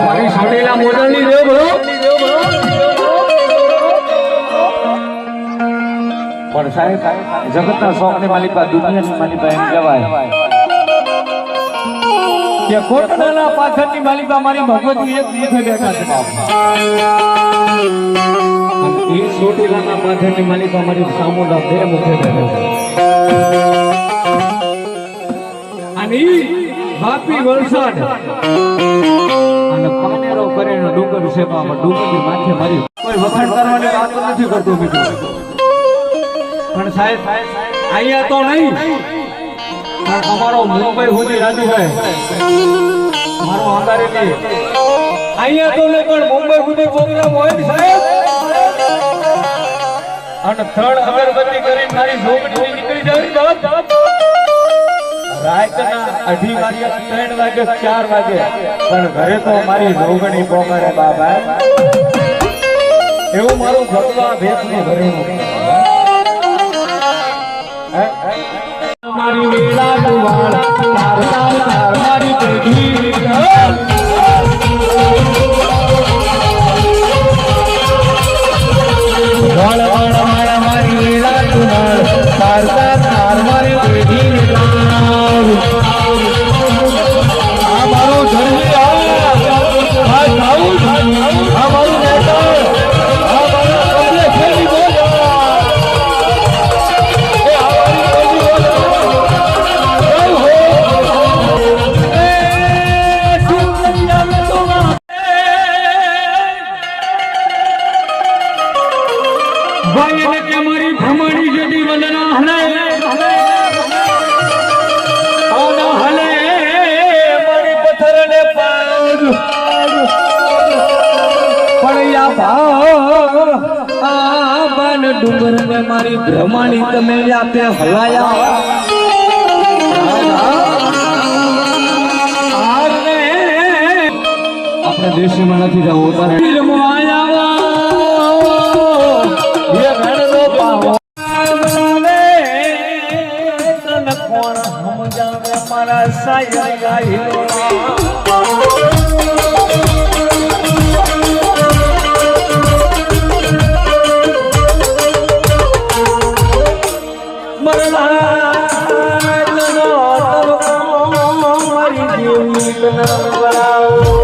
મારી સોનેલા મોડલની દેવ બોલો પણ સાહેબ જગતના શોખની માલિકા દુનિયાની માલિકા એમ કહેવાય કે કોટડાના પાછળની માલિકા મારી ભગવતી એક મુખે બેઠા છે બાપ અને એ સોટેલાના પાછળની માલિકા મારી સામુંડા બે મુખે બેઠા છે અને બાપી વલસાડ અને પાનેરો કરીને ડુંગર છે બાપા ડુંગરની માથે મારી કોઈ વખાણ કરવાની વાત નથી કરતો મિત્રો પણ સાહેબ અહીંયા તો નહીં પણ અમારો મુંબઈ સુધી રાજુભાઈ મારો અંધારી નહીં અહીંયા તો નહીં પણ મુંબઈ સુધી પ્રોગ્રામ હોય ને સાહેબ અને 3 અગરબત્તી કરી મારી ઢોકળી નીકળી જાય બાપ રાતના 2:30 વાગે 3 વાગે 4 વાગે પણ ઘરે તો મારી ઢોકળી પોકારે બાબા એવું મારું ભગવા ભેસની ભરેલું મારી વેલા દુવાળ તાર તાર તાર મારી પેઢી વાળ વાળ મારા મારી વેલા દુવાળ તાર તાર તાર મારી પેઢી આ મારું ધર્મી આ ગાઉં આ મારું નેતા આ મારું કમલે ખેલી બોલ ડુંગર ને મારી ભ્રમાણી તમે આપે હલાયા આપણે દેશમાં નથી જવું તારે મારા સાયા મારી દેવી